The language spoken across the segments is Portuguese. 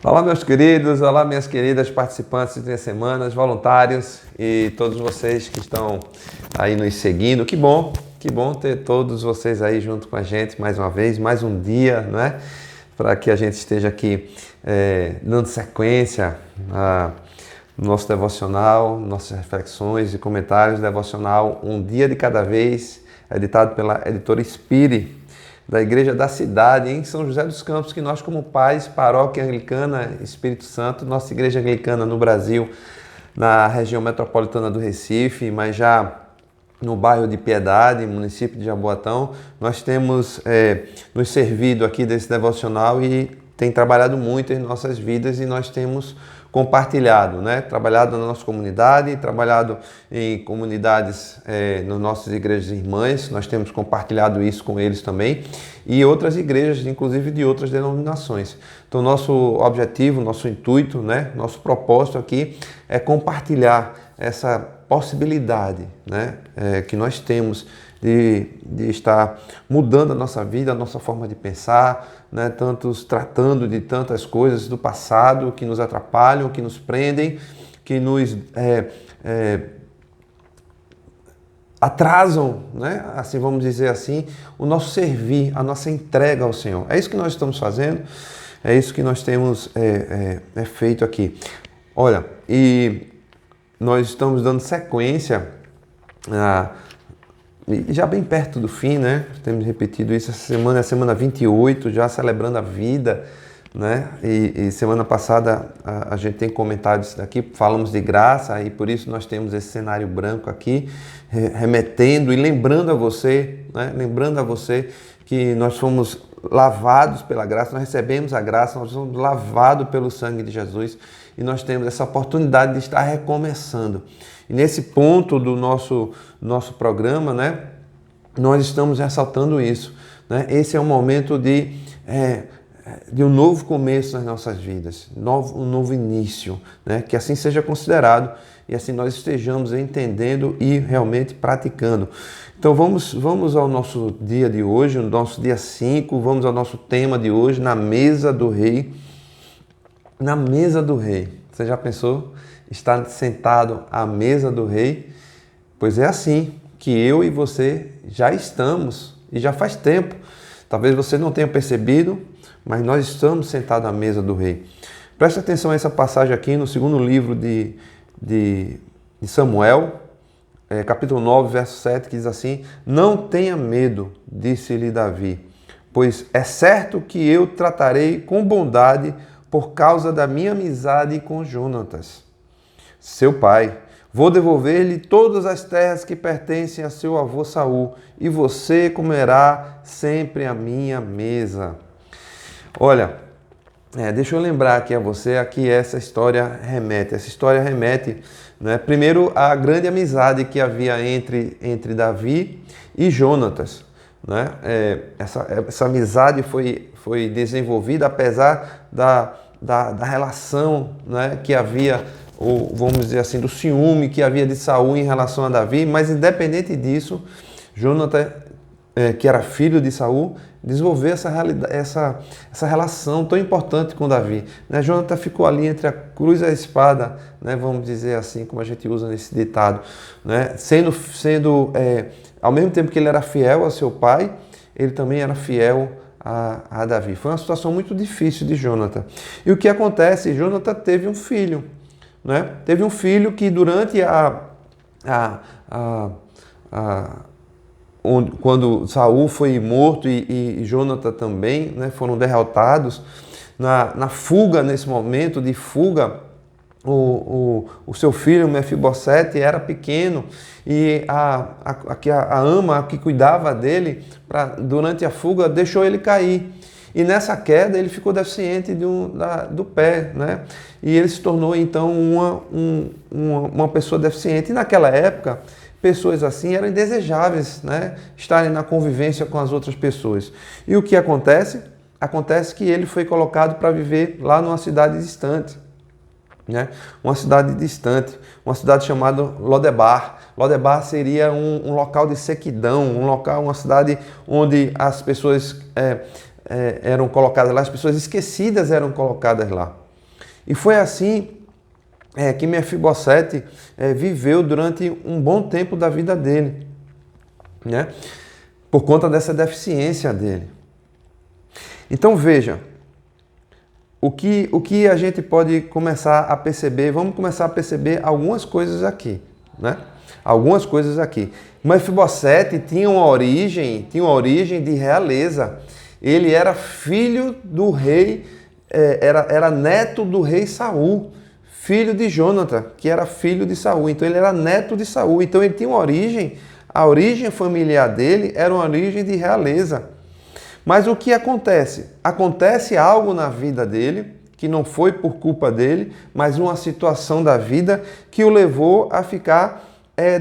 Olá, meus queridos, olá, minhas queridas participantes de 3 semanas, voluntários e todos vocês que estão aí nos seguindo. Que bom ter todos vocês aí junto com a gente mais uma vez, mais um dia, né? Para que a gente esteja aqui dando sequência no nosso devocional, nossas reflexões e comentários devocional Um Dia de Cada Vez, editado pela editora Inspire, da Igreja da Cidade, em São José dos Campos, que nós como pais, Paróquia Anglicana Espírito Santo, nossa Igreja Anglicana no Brasil, na região metropolitana do Recife, mas já no bairro de Piedade, município de Jaboatão, nós temos nos servido aqui desse devocional e tem trabalhado muito em nossas vidas e nós temos compartilhado, né? Trabalhado na nossa comunidade, trabalhado em comunidades nas nossas igrejas irmãs, nós temos compartilhado isso com eles também e outras igrejas, inclusive de outras denominações. Então, nosso objetivo, nosso intuito, né? Nosso propósito aqui é compartilhar essa possibilidade, né? Que nós temos de estar mudando a nossa vida, a nossa forma de pensar, né? Tantos tratando de tantas coisas do passado que nos atrapalham, que nos prendem, que nos atrasam, né? Assim, vamos dizer assim, o nosso servir, a nossa entrega ao Senhor. É isso que nós estamos fazendo, é isso que nós temos feito aqui. Olha, e nós estamos dando sequência já bem perto do fim, né? Temos repetido isso. Essa semana é a semana 28, já celebrando a vida, né? E semana passada a gente tem comentado isso daqui, falamos de graça e por isso nós temos esse cenário branco aqui, remetendo e lembrando a você, né? Lembrando a você que nós fomos lavados pela graça, nós recebemos a graça, nós somos lavados pelo sangue de Jesus e nós temos essa oportunidade de estar recomeçando. E nesse ponto do nosso programa, né, nós estamos ressaltando isso, né? Esse é um momento de um novo começo nas nossas vidas, um novo início, né? Que assim seja considerado e assim nós estejamos entendendo e realmente praticando. Então vamos ao nosso dia de hoje, o nosso dia 5, vamos ao nosso tema de hoje, na mesa do rei. Na mesa do rei. Você já pensou estar sentado à mesa do rei? Pois é assim que eu e você já estamos e já faz tempo. Talvez você não tenha percebido, mas nós estamos sentados à mesa do rei. Preste atenção a essa passagem aqui no segundo livro de Samuel, capítulo 9, verso 7, que diz assim: Não tenha medo, disse-lhe Davi, pois é certo que eu tratarei com bondade por causa da minha amizade com Jonatas, seu pai. Vou devolver-lhe todas as terras que pertencem a seu avô Saul, e você comerá sempre à minha mesa. Olha, deixa eu lembrar aqui a você a que essa história remete. Essa história remete, né, primeiro, à grande amizade que havia entre Davi e Jonatas. Né? Essa amizade foi desenvolvida apesar da relação, né, que havia, ou vamos dizer assim, do ciúme que havia de Saul em relação a Davi, mas independente disso, Jonatas, que era filho de Saul, desenvolveu essa relação tão importante com Davi. Né? Jonatas ficou ali entre a cruz e a espada, né? Vamos dizer assim, como a gente usa nesse ditado, né? Ao mesmo tempo que ele era fiel a seu pai, ele também era fiel a Davi. Foi uma situação muito difícil de Jonatas. E o que acontece? Jonatas teve um filho, né? Teve um filho que durante quando Saul foi morto e Jonatas também, né, foram derrotados, na fuga, nesse momento de fuga, o seu filho Mefibosete era pequeno e a ama que cuidava dele durante a fuga deixou ele cair. E nessa queda ele ficou deficiente do pé, né? E ele se tornou então uma pessoa deficiente. E naquela época, pessoas assim eram indesejáveis, né? Estarem na convivência com as outras pessoas. E o que acontece? Acontece que ele foi colocado para viver lá numa cidade distante. Né? Uma cidade chamada Lodebar. Lodebar seria um local de sequidão, uma cidade onde as pessoas eram colocadas lá, as pessoas esquecidas eram colocadas lá. E foi assim que Mefibosete viveu durante um bom tempo da vida dele, né? Por conta dessa deficiência dele. Então veja, o que a gente pode começar a perceber, vamos começar a perceber algumas coisas aqui, né? Algumas coisas aqui. Mefibosete tinha uma origem de realeza. Ele era filho do rei, era neto do rei Saul, filho de Jonathan, que era filho de Saul. Então ele era neto de Saul. Então ele tinha uma origem, a origem familiar dele era uma origem de realeza. Mas o que acontece? Acontece algo na vida dele, que não foi por culpa dele, mas uma situação da vida que o levou a ficar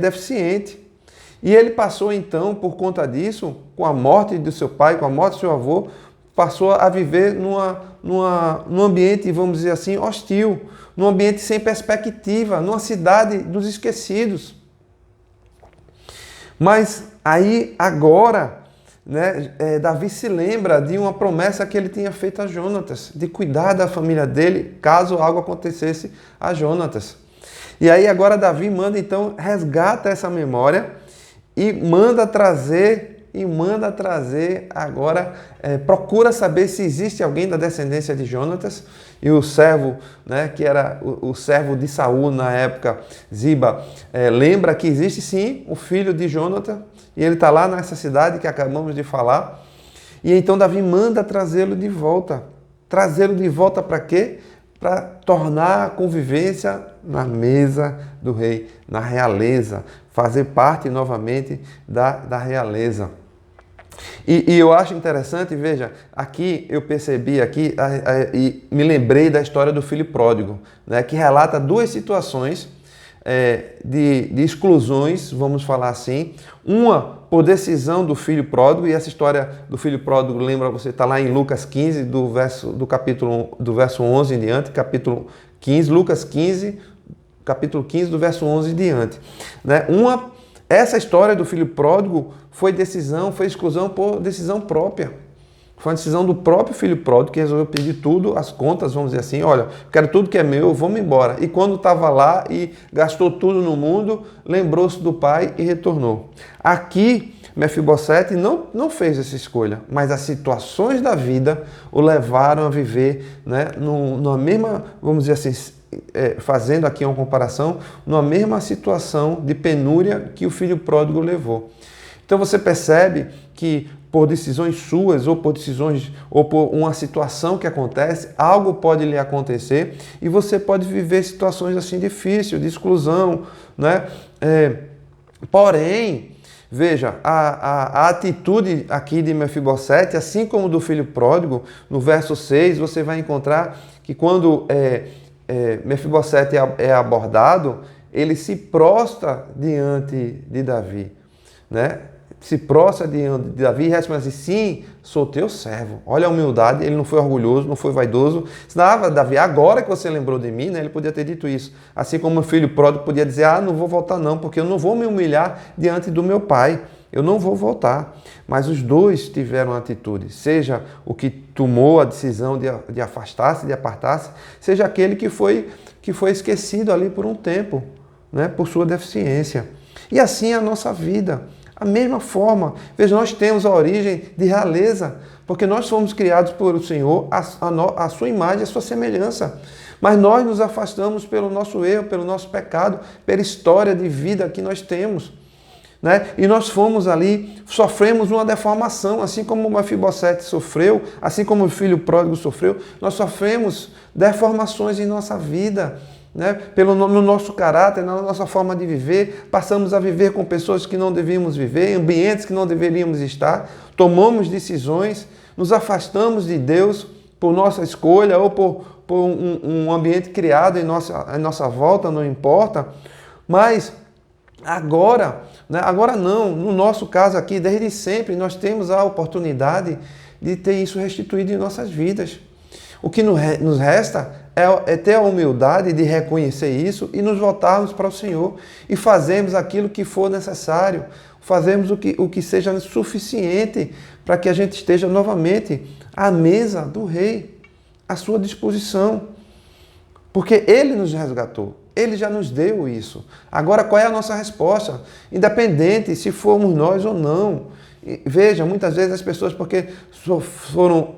deficiente. E ele passou então, por conta disso, com a morte do seu pai, com a morte do seu avô, passou a viver num ambiente, vamos dizer assim, hostil, num ambiente sem perspectiva, numa cidade dos esquecidos. Mas aí, agora, né, Davi se lembra de uma promessa que ele tinha feito a Jonatas, de cuidar da família dele, caso algo acontecesse a Jonatas. E aí agora Davi manda, então, resgata essa memória e manda trazer agora, procura saber se existe alguém da descendência de Jonatas. E o servo, né, que era o servo de Saul na época, Ziba, lembra que existe sim o filho de Jonathan, e ele está lá nessa cidade que acabamos de falar. E então Davi manda trazê-lo de volta. Trazê-lo de volta para quê? Para tornar a convivência na mesa do rei, na realeza, fazer parte novamente da realeza. E eu acho interessante, veja, aqui eu percebi e me lembrei da história do filho pródigo, né, que relata duas situações de exclusões, vamos falar assim. Uma por decisão do filho pródigo, e essa história do filho pródigo, lembra, você está lá em Lucas 15, do verso 11 em diante, capítulo 15, Lucas 15, capítulo 15, do verso 11 em diante. Né? Essa história do filho pródigo foi exclusão por decisão própria. Foi uma decisão do próprio filho pródigo que resolveu pedir tudo, as contas, vamos dizer assim, olha, quero tudo que é meu, vamos embora. E quando estava lá e gastou tudo no mundo, lembrou-se do pai e retornou. Aqui, Mefibosete não fez essa escolha, mas as situações da vida o levaram a viver, né, numa mesma, vamos dizer assim, fazendo aqui uma comparação, numa mesma situação de penúria que o filho pródigo levou. Então você percebe que por decisões suas ou por uma situação que acontece, algo pode lhe acontecer e você pode viver situações assim difíceis, de exclusão, né? Porém, veja, a atitude aqui de Mefibosete, assim como do filho pródigo, no verso 6, você vai encontrar que quando Mefibosete é abordado, ele se prostra diante de Davi, né? Se prostra diante de Davi e responde assim: sim, sou teu servo. Olha a humildade, ele não foi orgulhoso, não foi vaidoso. Davi, agora que você lembrou de mim, né, ele podia ter dito isso. Assim como o filho pródigo podia dizer: não vou voltar não, porque eu não vou me humilhar diante do meu pai. Eu não vou voltar. Mas os dois tiveram atitude, seja o que tomou a decisão de afastar-se, de apartar-se, seja aquele que foi esquecido ali por um tempo, né, por sua deficiência. E assim é a nossa vida. A mesma forma, veja, nós temos a origem de realeza, porque nós fomos criados por o Senhor, a sua imagem, a sua semelhança. Mas nós nos afastamos pelo nosso erro, pelo nosso pecado, pela história de vida que nós temos. Né? E nós fomos ali, sofremos uma deformação, assim como o Mefibosete sofreu, assim como o filho pródigo sofreu, nós sofremos deformações em nossa vida. Né? No nosso caráter, na nossa forma de viver, passamos a viver com pessoas que não devíamos viver, em ambientes que não deveríamos estar, tomamos decisões, nos afastamos de Deus por nossa escolha ou por um ambiente criado em nossa volta, não importa. Mas agora, né? Agora não, no nosso caso aqui, desde sempre, nós temos a oportunidade de ter isso restituído em nossas vidas. O que nos resta é ter a humildade de reconhecer isso e nos voltarmos para o Senhor e fazermos aquilo que for necessário, fazermos o que seja suficiente para que a gente esteja novamente à mesa do Rei, à sua disposição. Porque Ele nos resgatou. Ele já nos deu isso. Agora, qual é a nossa resposta? Independente se formos nós ou não. Veja, muitas vezes as pessoas, porque foram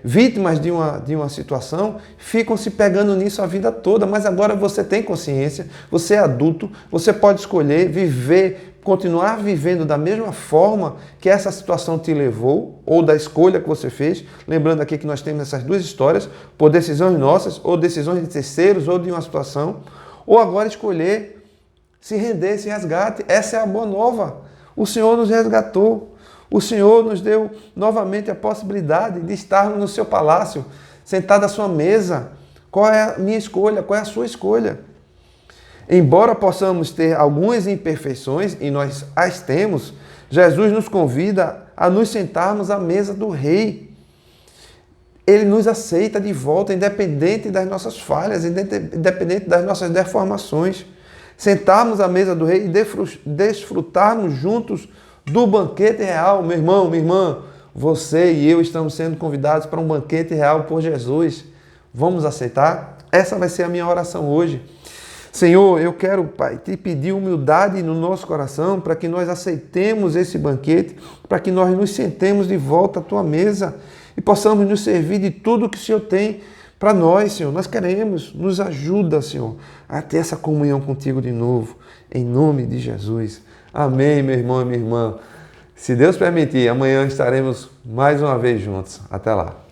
vítimas de uma situação, ficam se pegando nisso a vida toda. Mas agora você tem consciência, você é adulto, você pode escolher viver, continuar vivendo da mesma forma que essa situação te levou, ou da escolha que você fez. Lembrando aqui que nós temos essas duas histórias, por decisões nossas, ou decisões de terceiros, ou de uma situação. Ou agora escolher se render, se resgate. Essa é a boa nova. O Senhor nos resgatou. O Senhor nos deu novamente a possibilidade de estarmos no seu palácio, sentado à sua mesa. Qual é a minha escolha? Qual é a sua escolha? Embora possamos ter algumas imperfeições, e nós as temos, Jesus nos convida a nos sentarmos à mesa do Rei. Ele nos aceita de volta, independente das nossas falhas, independente das nossas deformações. Sentarmos à mesa do Rei e desfrutarmos juntos do banquete real. Meu irmão, minha irmã, você e eu estamos sendo convidados para um banquete real por Jesus. Vamos aceitar? Essa vai ser a minha oração hoje. Senhor, eu quero, Pai, te pedir humildade no nosso coração para que nós aceitemos esse banquete, para que nós nos sentemos de volta à tua mesa e possamos nos servir de tudo que o Senhor tem para nós, Senhor. Nós queremos, nos ajuda, Senhor, a ter essa comunhão contigo de novo, em nome de Jesus. Amém, meu irmão e minha irmã. Se Deus permitir, amanhã estaremos mais uma vez juntos. Até lá.